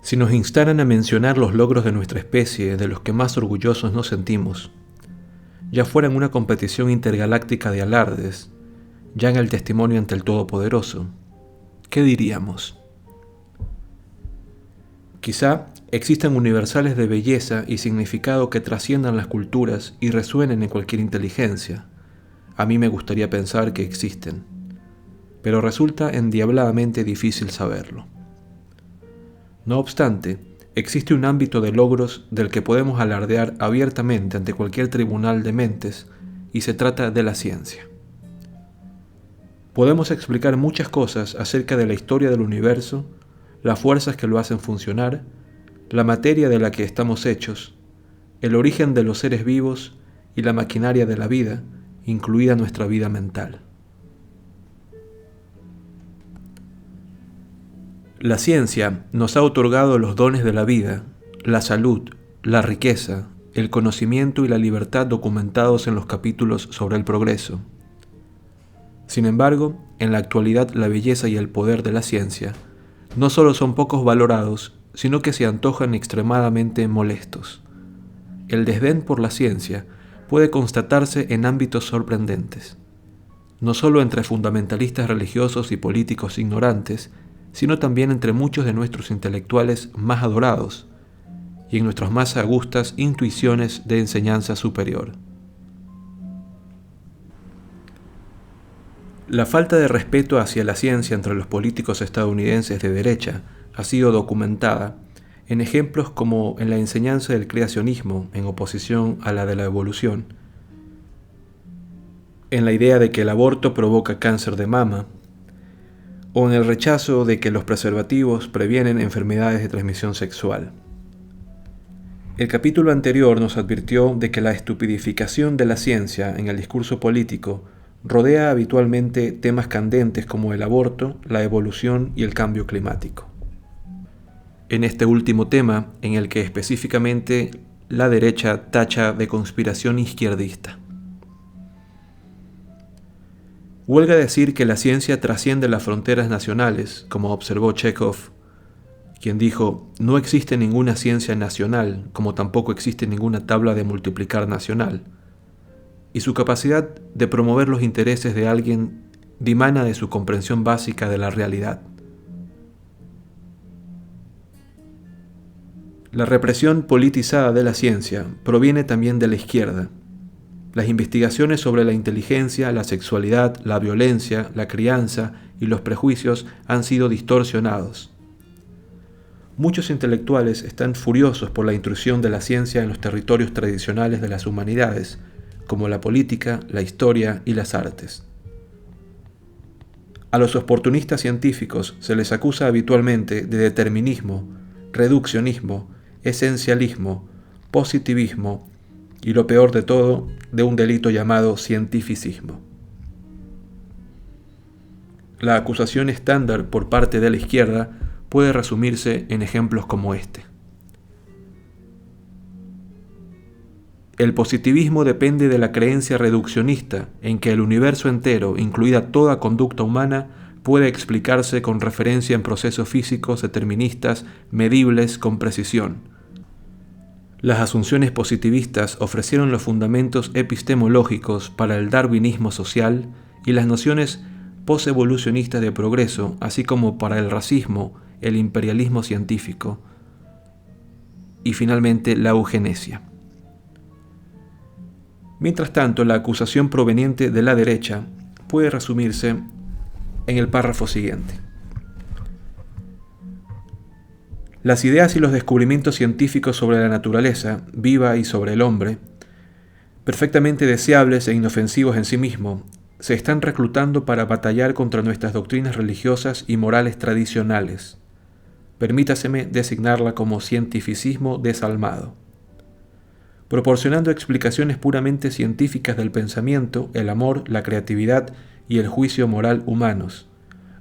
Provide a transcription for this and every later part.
Si nos instaran a mencionar los logros de nuestra especie, de los que más orgullosos nos sentimos, ya fuera en una competición intergaláctica de alardes, ya en el testimonio ante el Todopoderoso, ¿qué diríamos? Quizá existan universales de belleza y significado que trasciendan las culturas y resuenen en cualquier inteligencia. A mí me gustaría pensar que existen, pero resulta endiabladamente difícil saberlo. No obstante, existe un ámbito de logros del que podemos alardear abiertamente ante cualquier tribunal de mentes, y se trata de la ciencia. Podemos explicar muchas cosas acerca de la historia del universo, las fuerzas que lo hacen funcionar, la materia de la que estamos hechos, el origen de los seres vivos y la maquinaria de la vida, incluida nuestra vida mental. La ciencia nos ha otorgado los dones de la vida, la salud, la riqueza, el conocimiento y la libertad documentados en los capítulos sobre el progreso. Sin embargo, en la actualidad la belleza y el poder de la ciencia no solo son pocos valorados, sino que se antojan extremadamente molestos. El desdén por la ciencia puede constatarse en ámbitos sorprendentes, no solo entre fundamentalistas religiosos y políticos ignorantes, sino también entre muchos de nuestros intelectuales más adorados y en nuestras más augustas intuiciones de enseñanza superior. La falta de respeto hacia la ciencia entre los políticos estadounidenses de derecha ha sido documentada en ejemplos como en la enseñanza del creacionismo en oposición a la de la evolución, en la idea de que el aborto provoca cáncer de mama, o en el rechazo de que los preservativos previenen enfermedades de transmisión sexual. El capítulo anterior nos advirtió de que la estupidificación de la ciencia en el discurso político rodea habitualmente temas candentes como el aborto, la evolución y el cambio climático. En este último tema, en el que específicamente la derecha tacha de conspiración izquierdista. Huelga decir que la ciencia trasciende las fronteras nacionales, como observó Chekhov, quien dijo: no existe ninguna ciencia nacional, como tampoco existe ninguna tabla de multiplicar nacional, y su capacidad de promover los intereses de alguien dimana de su comprensión básica de la realidad. La represión politizada de la ciencia proviene también de la izquierda. Las investigaciones sobre la inteligencia, la sexualidad, la violencia, la crianza y los prejuicios han sido distorsionados. Muchos intelectuales están furiosos por la intrusión de la ciencia en los territorios tradicionales de las humanidades, como la política, la historia y las artes. A los oportunistas científicos se les acusa habitualmente de determinismo, reduccionismo, esencialismo, positivismo y, lo peor de todo, de un delito llamado cientificismo. La acusación estándar por parte de la izquierda puede resumirse en ejemplos como este. El positivismo depende de la creencia reduccionista en que el universo entero, incluida toda conducta humana, puede explicarse con referencia en procesos físicos deterministas medibles con precisión. Las asunciones positivistas ofrecieron los fundamentos epistemológicos para el darwinismo social y las nociones postevolucionistas de progreso, así como para el racismo, el imperialismo científico y finalmente la eugenesia. Mientras tanto, la acusación proveniente de la derecha puede resumirse en el párrafo siguiente. Las ideas y los descubrimientos científicos sobre la naturaleza viva y sobre el hombre, perfectamente deseables e inofensivos en sí mismos, se están reclutando para batallar contra nuestras doctrinas religiosas y morales tradicionales. Permítaseme designarla como cientificismo desalmado. Proporcionando explicaciones puramente científicas del pensamiento, el amor, la creatividad y el juicio moral humanos,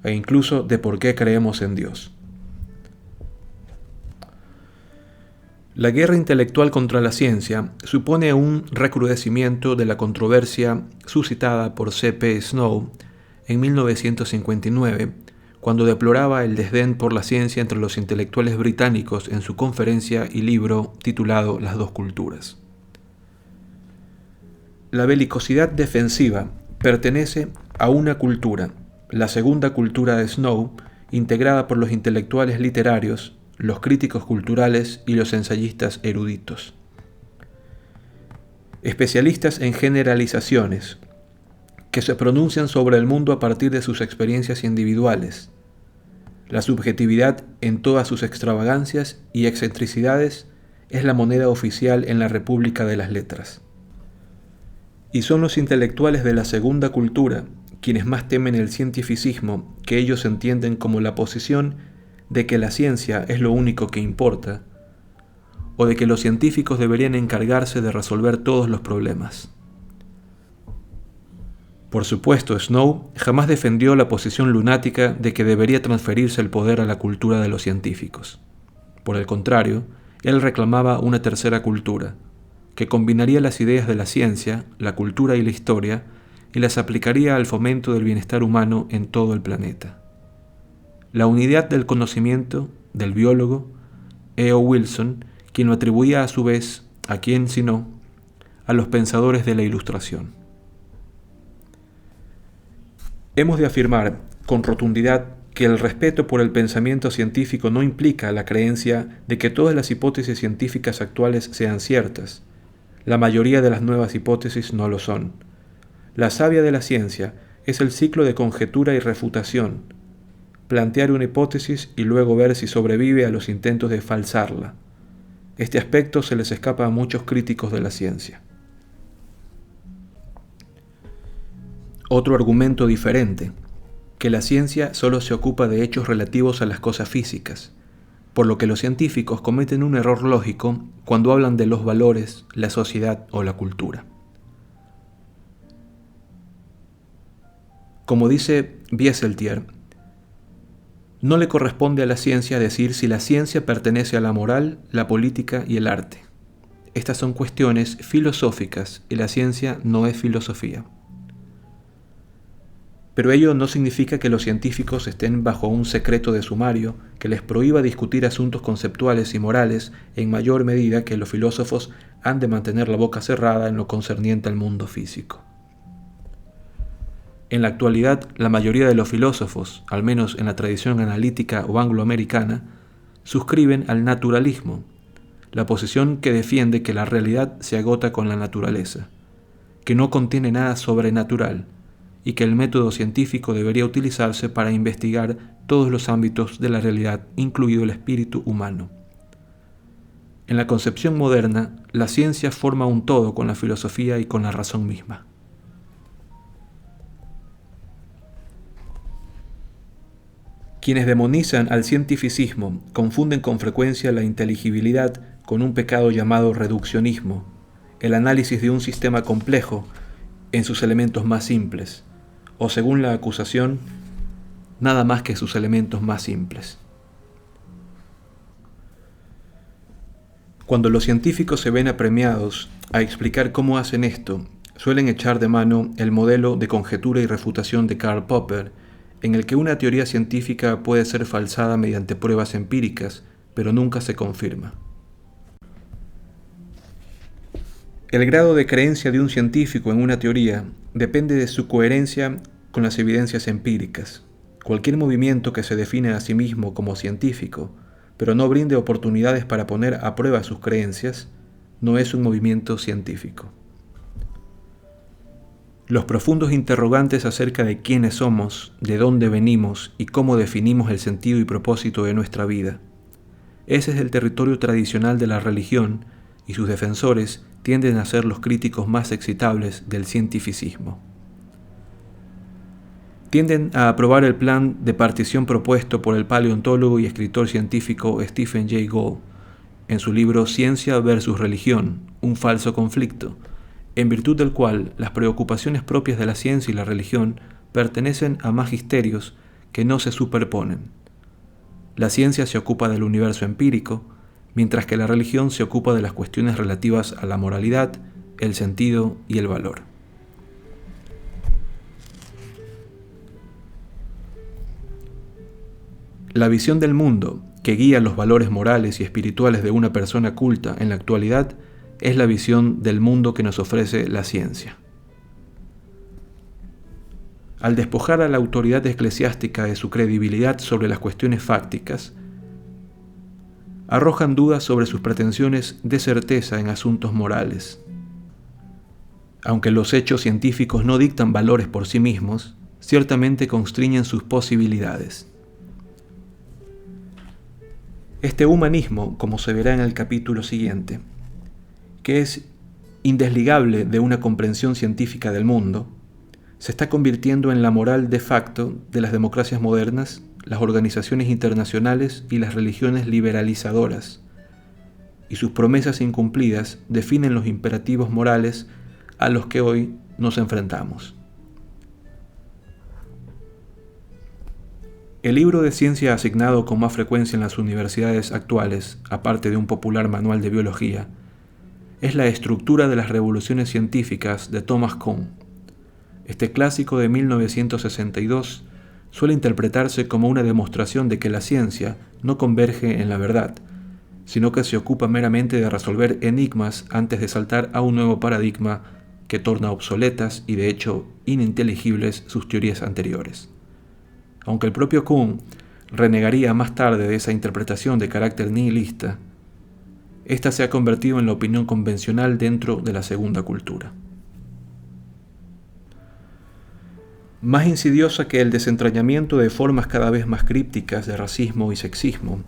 e incluso de por qué creemos en Dios. La guerra intelectual contra la ciencia supone un recrudecimiento de la controversia suscitada por C. P. Snow en 1959, cuando deploraba el desdén por la ciencia entre los intelectuales británicos en su conferencia y libro titulado Las dos culturas. La belicosidad defensiva pertenece a una cultura, la segunda cultura de Snow, integrada por los intelectuales literarios, los críticos culturales y los ensayistas eruditos. Especialistas en generalizaciones, que se pronuncian sobre el mundo a partir de sus experiencias individuales. La subjetividad en todas sus extravagancias y excentricidades es la moneda oficial en la República de las Letras. Y son los intelectuales de la segunda cultura quienes más temen el cientificismo que ellos entienden como la posición de que la ciencia es lo único que importa, o de que los científicos deberían encargarse de resolver todos los problemas. Por supuesto, Snow jamás defendió la posición lunática de que debería transferirse el poder a la cultura de los científicos. Por el contrario, él reclamaba una tercera cultura, que combinaría las ideas de la ciencia, la cultura y la historia, y las aplicaría al fomento del bienestar humano en todo el planeta. La unidad del conocimiento del biólogo E.O. Wilson, quien lo atribuía a su vez, ¿a quién sino?, a los pensadores de la Ilustración. Hemos de afirmar con rotundidad que el respeto por el pensamiento científico no implica la creencia de que todas las hipótesis científicas actuales sean ciertas. La mayoría de las nuevas hipótesis no lo son. La savia de la ciencia es el ciclo de conjetura y refutación, plantear una hipótesis y luego ver si sobrevive a los intentos de falsarla. Este aspecto se les escapa a muchos críticos de la ciencia. Otro argumento diferente, que la ciencia solo se ocupa de hechos relativos a las cosas físicas, por lo que los científicos cometen un error lógico cuando hablan de los valores, la sociedad o la cultura. Como dice Bieseltier, no le corresponde a la ciencia decir si la ciencia pertenece a la moral, la política y el arte. Estas son cuestiones filosóficas y la ciencia no es filosofía. Pero ello no significa que los científicos estén bajo un secreto de sumario que les prohíba discutir asuntos conceptuales y morales en mayor medida que los filósofos han de mantener la boca cerrada en lo concerniente al mundo físico. En la actualidad, la mayoría de los filósofos, al menos en la tradición analítica o angloamericana, suscriben al naturalismo, la posición que defiende que la realidad se agota con la naturaleza, que no contiene nada sobrenatural, y que el método científico debería utilizarse para investigar todos los ámbitos de la realidad, incluido el espíritu humano. En la concepción moderna, la ciencia forma un todo con la filosofía y con la razón misma. Quienes demonizan al cientificismo confunden con frecuencia la inteligibilidad con un pecado llamado reduccionismo, el análisis de un sistema complejo en sus elementos más simples, o según la acusación, nada más que sus elementos más simples. Cuando los científicos se ven apremiados a explicar cómo hacen esto, suelen echar de mano el modelo de conjetura y refutación de Karl Popper, en el que una teoría científica puede ser falsada mediante pruebas empíricas, pero nunca se confirma. El grado de creencia de un científico en una teoría depende de su coherencia con las evidencias empíricas. Cualquier movimiento que se define a sí mismo como científico, pero no brinde oportunidades para poner a prueba sus creencias, no es un movimiento científico. Los profundos interrogantes acerca de quiénes somos, de dónde venimos y cómo definimos el sentido y propósito de nuestra vida. Ese es el territorio tradicional de la religión y sus defensores tienden a ser los críticos más excitables del cientificismo. Tienden a aprobar el plan de partición propuesto por el paleontólogo y escritor científico Stephen Jay Gould en su libro Ciencia versus Religión, un falso conflicto, en virtud del cual las preocupaciones propias de la ciencia y la religión pertenecen a magisterios que no se superponen. La ciencia se ocupa del universo empírico, mientras que la religión se ocupa de las cuestiones relativas a la moralidad, el sentido y el valor. La visión del mundo que guía los valores morales y espirituales de una persona culta en la actualidad es la visión del mundo que nos ofrece la ciencia. Al despojar a la autoridad eclesiástica de su credibilidad sobre las cuestiones fácticas, arrojan dudas sobre sus pretensiones de certeza en asuntos morales. Aunque los hechos científicos no dictan valores por sí mismos, ciertamente constriñen sus posibilidades. Este humanismo, como se verá en el capítulo siguiente, que es indesligable de una comprensión científica del mundo, se está convirtiendo en la moral de facto de las democracias modernas, las organizaciones internacionales y las religiones liberalizadoras, y sus promesas incumplidas definen los imperativos morales a los que hoy nos enfrentamos. El libro de ciencia asignado con más frecuencia en las universidades actuales, aparte de un popular manual de biología, es La estructura de las revoluciones científicas de Thomas Kuhn. Este clásico de 1962 suele interpretarse como una demostración de que la ciencia no converge en la verdad, sino que se ocupa meramente de resolver enigmas antes de saltar a un nuevo paradigma que torna obsoletas y de hecho ininteligibles sus teorías anteriores. Aunque el propio Kuhn renegaría más tarde de esa interpretación de carácter nihilista, esta se ha convertido en la opinión convencional dentro de la segunda cultura. Más insidiosa que el desentrañamiento de formas cada vez más crípticas de racismo y sexismo,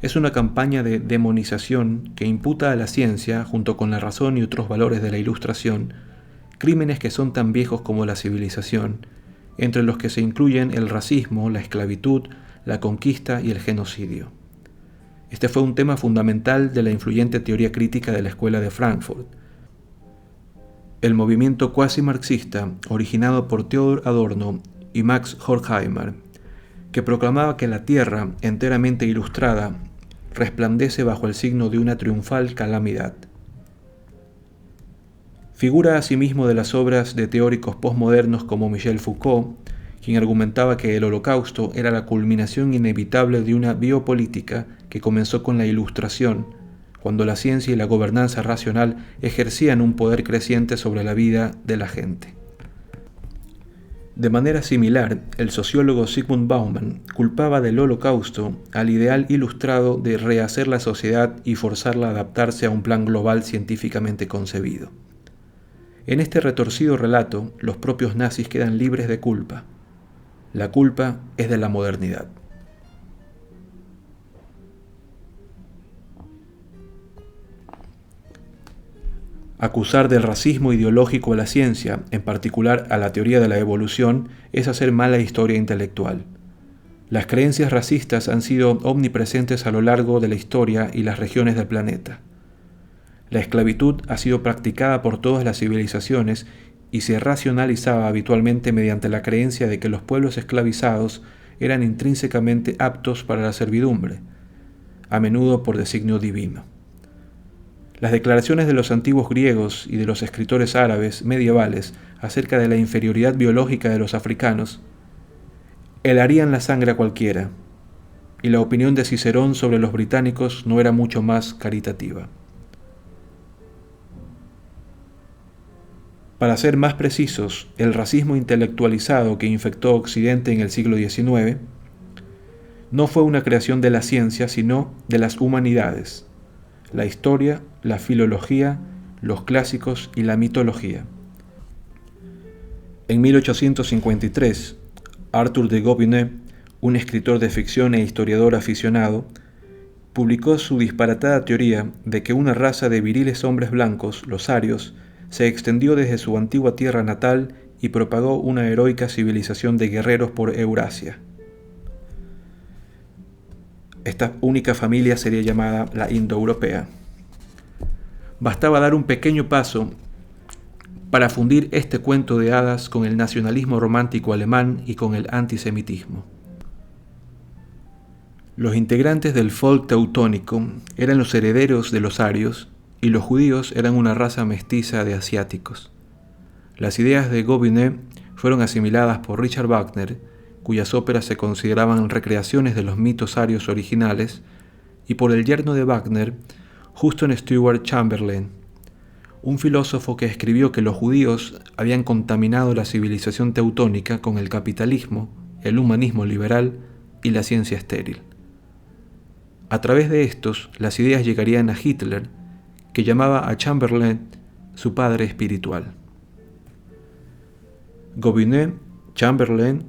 es una campaña de demonización que imputa a la ciencia, junto con la razón y otros valores de la Ilustración, crímenes que son tan viejos como la civilización, entre los que se incluyen el racismo, la esclavitud, la conquista y el genocidio. Este fue un tema fundamental de la influyente teoría crítica de la Escuela de Frankfurt. El movimiento cuasi-marxista, originado por Theodor Adorno y Max Horkheimer, que proclamaba que la Tierra, enteramente ilustrada, resplandece bajo el signo de una triunfal calamidad. Figura asimismo de las obras de teóricos postmodernos como Michel Foucault, quien argumentaba que el Holocausto era la culminación inevitable de una biopolítica que comenzó con la Ilustración, cuando la ciencia y la gobernanza racional ejercían un poder creciente sobre la vida de la gente. De manera similar, el sociólogo Zygmunt Bauman culpaba del Holocausto al ideal ilustrado de rehacer la sociedad y forzarla a adaptarse a un plan global científicamente concebido. En este retorcido relato, los propios nazis quedan libres de culpa. La culpa es de la modernidad. Acusar del racismo ideológico a la ciencia, en particular a la teoría de la evolución, es hacer mala historia intelectual. Las creencias racistas han sido omnipresentes a lo largo de la historia y las regiones del planeta. La esclavitud ha sido practicada por todas las civilizaciones y se racionalizaba habitualmente mediante la creencia de que los pueblos esclavizados eran intrínsecamente aptos para la servidumbre, a menudo por designio divino. Las declaraciones de los antiguos griegos y de los escritores árabes medievales acerca de la inferioridad biológica de los africanos helarían la sangre a cualquiera, y la opinión de Cicerón sobre los británicos no era mucho más caritativa. Para ser más precisos, el racismo intelectualizado que infectó Occidente en el siglo XIX no fue una creación de la ciencia, sino de las humanidades, la historia, la filología, los clásicos y la mitología. En 1853, Arthur de Gobineau, un escritor de ficción e historiador aficionado, publicó su disparatada teoría de que una raza de viriles hombres blancos, los arios, se extendió desde su antigua tierra natal y propagó una heroica civilización de guerreros por Eurasia. Esta única familia sería llamada la indoeuropea. Bastaba dar un pequeño paso para fundir este cuento de hadas con el nacionalismo romántico alemán y con el antisemitismo. Los integrantes del folk teutónico eran los herederos de los arios y los judíos eran una raza mestiza de asiáticos. Las ideas de Gobineau fueron asimiladas por Richard Wagner, cuyas óperas se consideraban recreaciones de los mitos arios originales, y por el yerno de Wagner, Houston Stewart Chamberlain, un filósofo que escribió que los judíos habían contaminado la civilización teutónica con el capitalismo, el humanismo liberal y la ciencia estéril. A través de estos, las ideas llegarían a Hitler, que llamaba a Chamberlain su padre espiritual. Gobineau, Chamberlain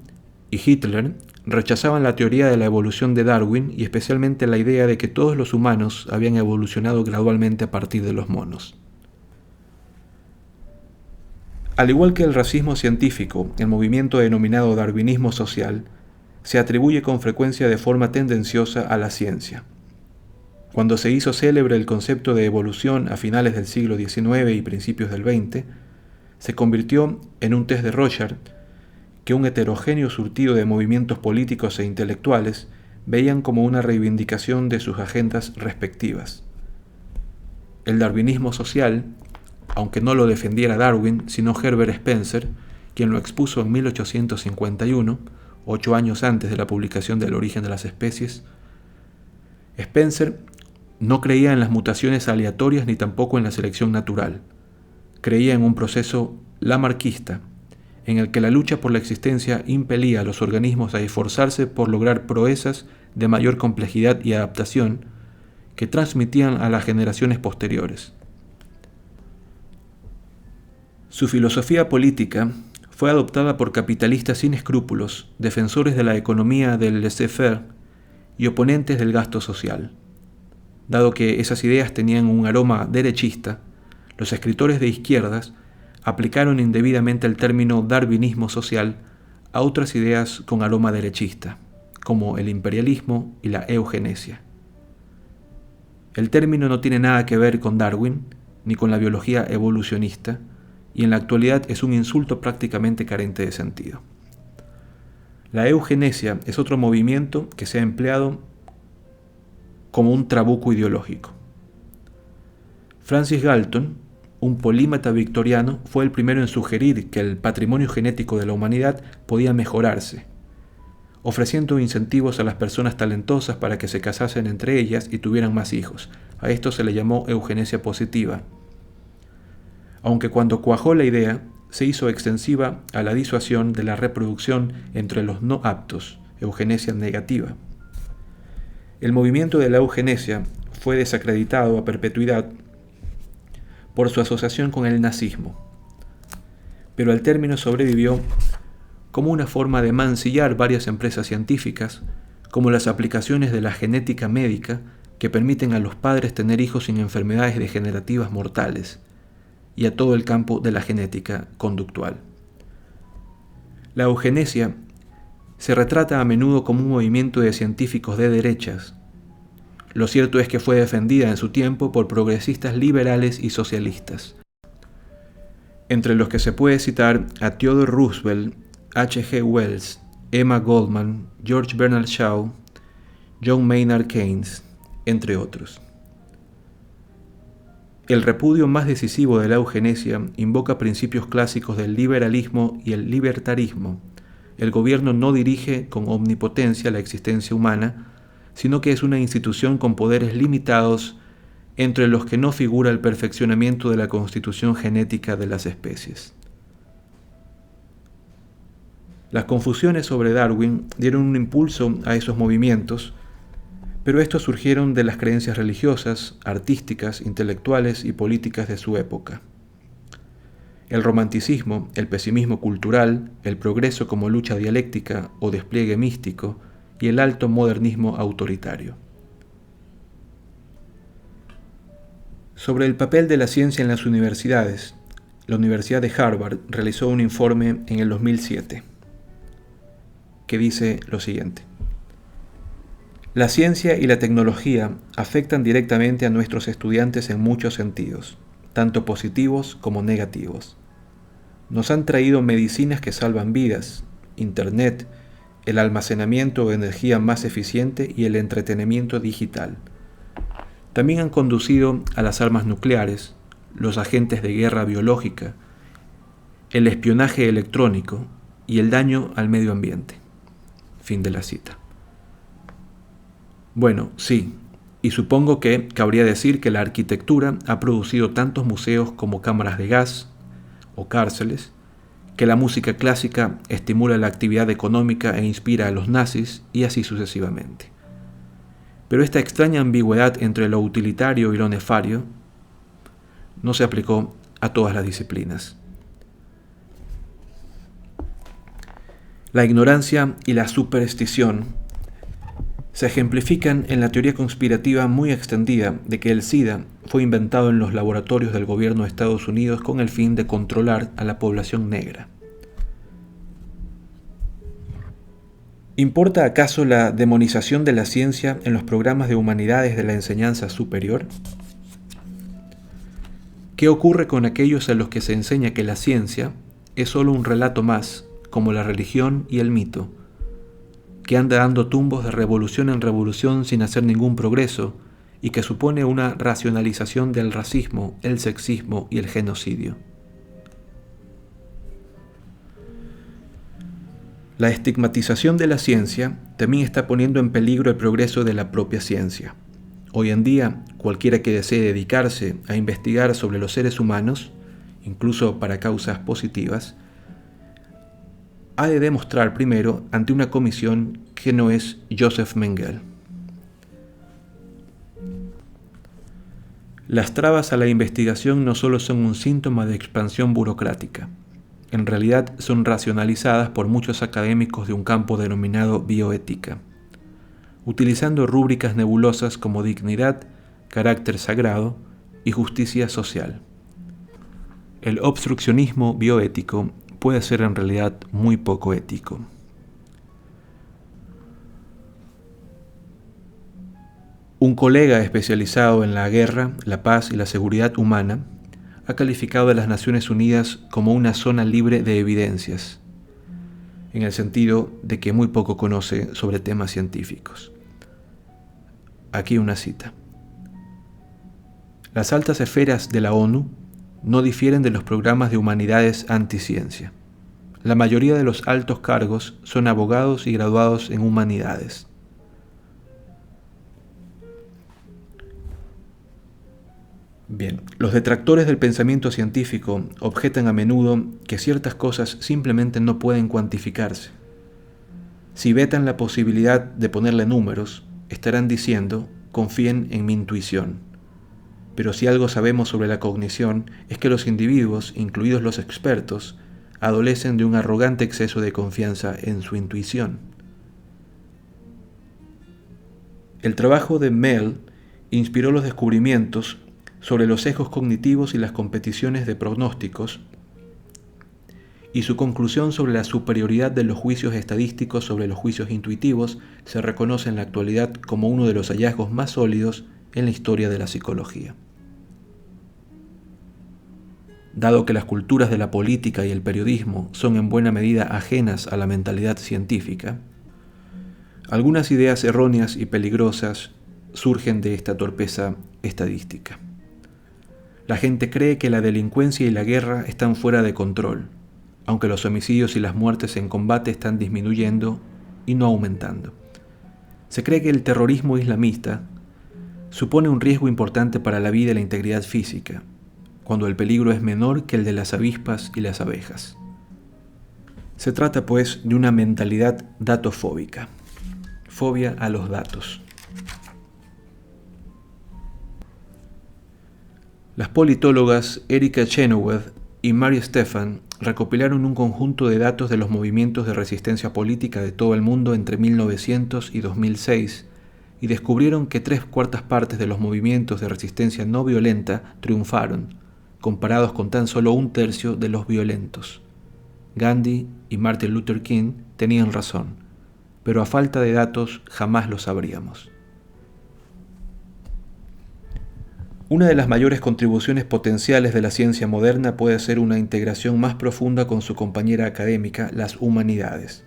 y Hitler rechazaban la teoría de la evolución de Darwin y especialmente la idea de que todos los humanos habían evolucionado gradualmente a partir de los monos. Al igual que el racismo científico, el movimiento denominado darwinismo social se atribuye con frecuencia de forma tendenciosa a la ciencia. Cuando se hizo célebre el concepto de evolución a finales del siglo XIX y principios del XX, se convirtió en un test de Rorschach que un heterogéneo surtido de movimientos políticos e intelectuales veían como una reivindicación de sus agendas respectivas. El darwinismo social, aunque no lo defendiera Darwin, sino Herbert Spencer, quien lo expuso en 1851, 8 años antes de la publicación del Origen de las Especies, Spencer no creía en las mutaciones aleatorias ni tampoco en la selección natural. Creía en un proceso lamarckista, en el que la lucha por la existencia impelía a los organismos a esforzarse por lograr proezas de mayor complejidad y adaptación que transmitían a las generaciones posteriores. Su filosofía política fue adoptada por capitalistas sin escrúpulos, defensores de la economía del laissez-faire y oponentes del gasto social. Dado que esas ideas tenían un aroma derechista, los escritores de izquierdas aplicaron indebidamente el término darwinismo social a otras ideas con aroma derechista, como el imperialismo y la eugenesia. El término no tiene nada que ver con Darwin ni con la biología evolucionista, y en la actualidad es un insulto prácticamente carente de sentido. La eugenesia es otro movimiento que se ha empleado como un trabuco ideológico. Francis Galton, un polímata victoriano, fue el primero en sugerir que el patrimonio genético de la humanidad podía mejorarse, ofreciendo incentivos a las personas talentosas para que se casasen entre ellas y tuvieran más hijos. A esto se le llamó eugenesia positiva. Aunque cuando cuajó la idea, se hizo extensiva a la disuasión de la reproducción entre los no aptos, eugenesia negativa. El movimiento de la eugenesia fue desacreditado a perpetuidad por su asociación con el nazismo, pero el término sobrevivió como una forma de mancillar varias empresas científicas, como las aplicaciones de la genética médica que permiten a los padres tener hijos sin enfermedades degenerativas mortales, y a todo el campo de la genética conductual. La eugenesia se retrata a menudo como un movimiento de científicos de derechas. Lo cierto es que fue defendida en su tiempo por progresistas liberales y socialistas, entre los que se puede citar a Theodore Roosevelt, H. G. Wells, Emma Goldman, George Bernard Shaw, John Maynard Keynes, entre otros. El repudio más decisivo de la eugenesia invoca principios clásicos del liberalismo y el libertarismo. El gobierno no dirige con omnipotencia la existencia humana, sino que es una institución con poderes limitados entre los que no figura el perfeccionamiento de la constitución genética de las especies. Las confusiones sobre Darwin dieron un impulso a esos movimientos, pero estos surgieron de las creencias religiosas, artísticas, intelectuales y políticas de su época. El romanticismo, el pesimismo cultural, el progreso como lucha dialéctica o despliegue místico, y el alto modernismo autoritario. Sobre el papel de la ciencia en las universidades, la Universidad de Harvard realizó un informe en el 2007 que dice lo siguiente: la ciencia y la tecnología afectan directamente a nuestros estudiantes en muchos sentidos, tanto positivos como negativos. Nos han traído medicinas que salvan vidas, Internet, el almacenamiento de energía más eficiente y el entretenimiento digital. También han conducido a las armas nucleares, los agentes de guerra biológica, el espionaje electrónico y el daño al medio ambiente. Fin de la cita. Bueno, sí, y supongo que cabría decir que la arquitectura ha producido tantos museos como cámaras de gas o cárceles, que la música clásica estimula la actividad económica e inspira a los nazis, y así sucesivamente. Pero esta extraña ambigüedad entre lo utilitario y lo nefario no se aplicó a todas las disciplinas. La ignorancia y la superstición se ejemplifican en la teoría conspirativa muy extendida de que el SIDA fue inventado en los laboratorios del gobierno de Estados Unidos con el fin de controlar a la población negra. ¿Importa acaso la demonización de la ciencia en los programas de humanidades de la enseñanza superior? ¿Qué ocurre con aquellos a los que se enseña que la ciencia es solo un relato más, como la religión y el mito, que anda dando tumbos de revolución en revolución sin hacer ningún progreso y que supone una racionalización del racismo, el sexismo y el genocidio? La estigmatización de la ciencia también está poniendo en peligro el progreso de la propia ciencia. Hoy en día, cualquiera que desee dedicarse a investigar sobre los seres humanos, incluso para causas positivas, ha de demostrar primero ante una comisión que no es Joseph Mengele. Las trabas a la investigación no solo son un síntoma de expansión burocrática, en realidad son racionalizadas por muchos académicos de un campo denominado bioética, utilizando rúbricas nebulosas como dignidad, carácter sagrado y justicia social. El obstruccionismo bioético puede ser en realidad muy poco ético. Un colega especializado en la guerra, la paz y la seguridad humana ha calificado a las Naciones Unidas como una zona libre de evidencias, en el sentido de que muy poco conoce sobre temas científicos. Aquí una cita. Las altas esferas de la ONU no difieren de los programas de humanidades anticiencia. La mayoría de los altos cargos son abogados y graduados en humanidades. Bien, los detractores del pensamiento científico objetan a menudo que ciertas cosas simplemente no pueden cuantificarse. Si vetan la posibilidad de ponerle números, estarán diciendo, confíen en mi intuición. Pero si algo sabemos sobre la cognición es que los individuos, incluidos los expertos, adolecen de un arrogante exceso de confianza en su intuición. El trabajo de Mel inspiró los descubrimientos sobre los sesgos cognitivos y las competiciones de pronósticos, y su conclusión sobre la superioridad de los juicios estadísticos sobre los juicios intuitivos se reconoce en la actualidad como uno de los hallazgos más sólidos en la historia de la psicología. Dado que las culturas de la política y el periodismo son en buena medida ajenas a la mentalidad científica, algunas ideas erróneas y peligrosas surgen de esta torpeza estadística. La gente cree que la delincuencia y la guerra están fuera de control, aunque los homicidios y las muertes en combate están disminuyendo y no aumentando. Se cree que el terrorismo islamista supone un riesgo importante para la vida y la integridad física, cuando el peligro es menor que el de las avispas y las abejas. Se trata, pues, de una mentalidad datofóbica, fobia a los datos. Las politólogas Erika Chenoweth y Mary Stephan recopilaron un conjunto de datos de los movimientos de resistencia política de todo el mundo entre 1900 y 2006 y descubrieron que 3/4 partes de los movimientos de resistencia no violenta triunfaron, comparados con tan solo 1/3 de los violentos. Gandhi y Martin Luther King tenían razón, pero a falta de datos jamás lo sabríamos. Una de las mayores contribuciones potenciales de la ciencia moderna puede ser una integración más profunda con su compañera académica, las humanidades.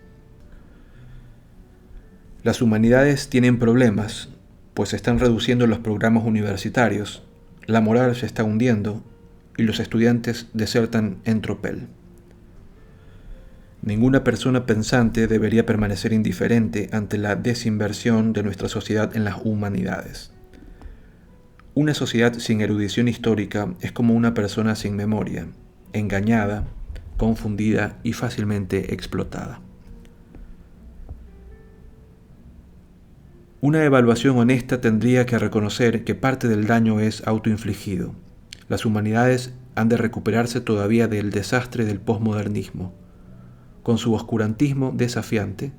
Las humanidades tienen problemas, pues se están reduciendo los programas universitarios, la moral se está hundiendo y los estudiantes desertan en tropel. Ninguna persona pensante debería permanecer indiferente ante la desinversión de nuestra sociedad en las humanidades. Una sociedad sin erudición histórica es como una persona sin memoria, engañada, confundida y fácilmente explotada. Una evaluación honesta tendría que reconocer que parte del daño es autoinfligido. Las humanidades han de recuperarse todavía del desastre del posmodernismo, con su oscurantismo desafiante,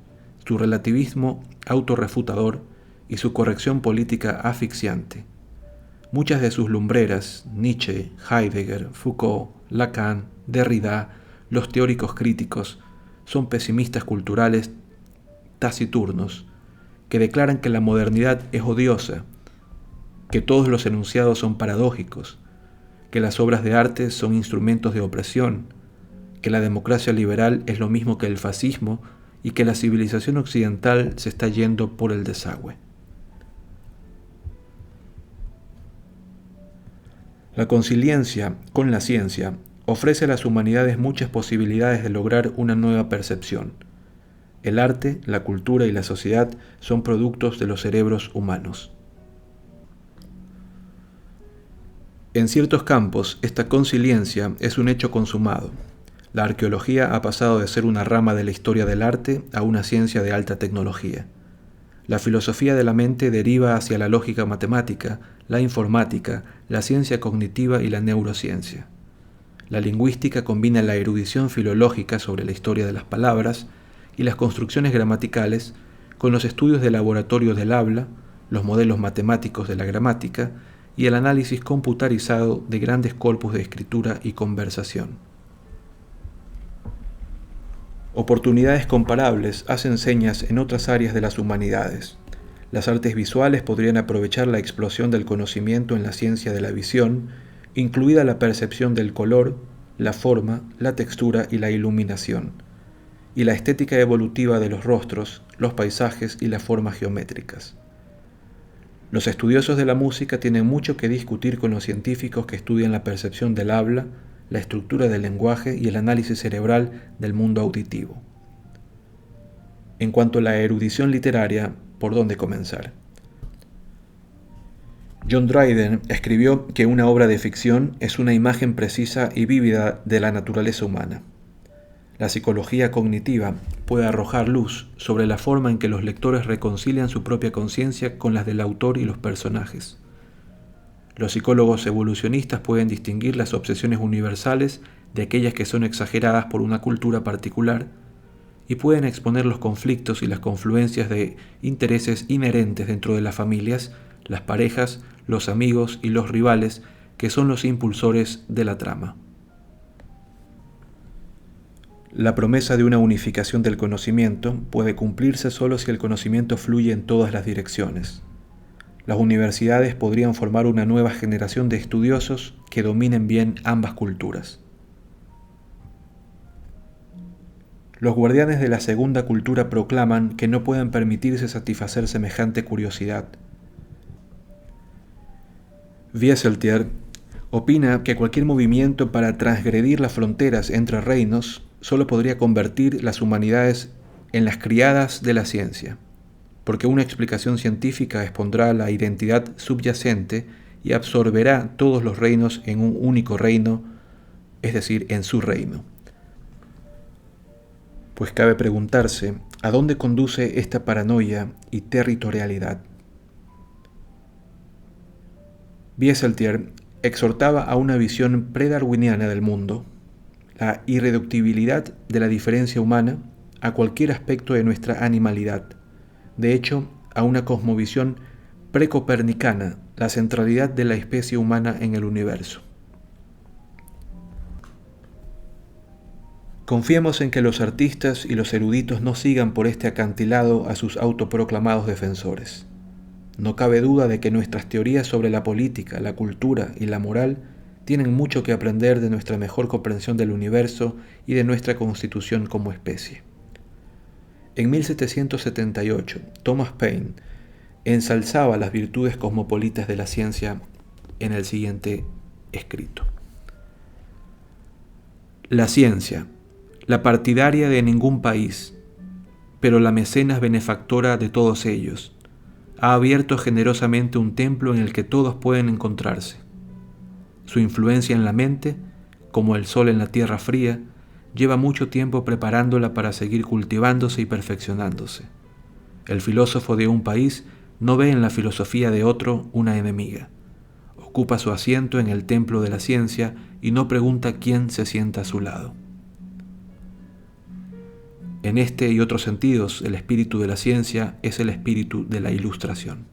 su relativismo autorrefutador y su corrección política asfixiante. Muchas de sus lumbreras, Nietzsche, Heidegger, Foucault, Lacan, Derrida, los teóricos críticos, son pesimistas culturales taciturnos, que declaran que la modernidad es odiosa, que todos los enunciados son paradójicos, que las obras de arte son instrumentos de opresión, que la democracia liberal es lo mismo que el fascismo y que la civilización occidental se está yendo por el desagüe. La conciliencia con la ciencia ofrece a las humanidades muchas posibilidades de lograr una nueva percepción. El arte, la cultura y la sociedad son productos de los cerebros humanos. En ciertos campos, esta conciliencia es un hecho consumado. La arqueología ha pasado de ser una rama de la historia del arte a una ciencia de alta tecnología. La filosofía de la mente deriva hacia la lógica matemática, la informática, la ciencia cognitiva y la neurociencia. La lingüística combina la erudición filológica sobre la historia de las palabras y las construcciones gramaticales con los estudios de laboratorio del habla, los modelos matemáticos de la gramática y el análisis computarizado de grandes corpus de escritura y conversación. Oportunidades comparables hacen señas en otras áreas de las humanidades. Las artes visuales podrían aprovechar la explosión del conocimiento en la ciencia de la visión, incluida la percepción del color, la forma, la textura y la iluminación, y la estética evolutiva de los rostros, los paisajes y las formas geométricas. Los estudiosos de la música tienen mucho que discutir con los científicos que estudian la percepción del habla, la estructura del lenguaje y el análisis cerebral del mundo auditivo. En cuanto a la erudición literaria, ¿por dónde comenzar? John Dryden escribió que una obra de ficción es una imagen precisa y vívida de la naturaleza humana. La psicología cognitiva puede arrojar luz sobre la forma en que los lectores reconcilian su propia conciencia con las del autor y los personajes. Los psicólogos evolucionistas pueden distinguir las obsesiones universales de aquellas que son exageradas por una cultura particular y pueden exponer los conflictos y las confluencias de intereses inherentes dentro de las familias, las parejas, los amigos y los rivales que son los impulsores de la trama. La promesa de una unificación del conocimiento puede cumplirse solo si el conocimiento fluye en todas las direcciones. Las universidades podrían formar una nueva generación de estudiosos que dominen bien ambas culturas. Los guardianes de la segunda cultura proclaman que no pueden permitirse satisfacer semejante curiosidad. Wieseltier opina que cualquier movimiento para transgredir las fronteras entre reinos solo podría convertir las humanidades en las criadas de la ciencia, porque una explicación científica expondrá la identidad subyacente y absorberá todos los reinos en un único reino, es decir, en su reino. Pues cabe preguntarse, ¿a dónde conduce esta paranoia y territorialidad? Wieseltier exhortaba a una visión predarwiniana del mundo, la irreductibilidad de la diferencia humana a cualquier aspecto de nuestra animalidad, de hecho, a una cosmovisión precopernicana, la centralidad de la especie humana en el universo. Confiemos en que los artistas y los eruditos no sigan por este acantilado a sus autoproclamados defensores. No cabe duda de que nuestras teorías sobre la política, la cultura y la moral tienen mucho que aprender de nuestra mejor comprensión del universo y de nuestra constitución como especie. En 1778, Thomas Paine ensalzaba las virtudes cosmopolitas de la ciencia en el siguiente escrito. La ciencia, la partidaria de ningún país, pero la mecenas benefactora de todos ellos. Ha abierto generosamente un templo en el que todos pueden encontrarse. Su influencia en la mente, como el sol en la tierra fría, lleva mucho tiempo preparándola para seguir cultivándose y perfeccionándose. El filósofo de un país no ve en la filosofía de otro una enemiga. Ocupa su asiento en el templo de la ciencia y no pregunta quién se sienta a su lado. En este y otros sentidos, el espíritu de la ciencia es el espíritu de la ilustración.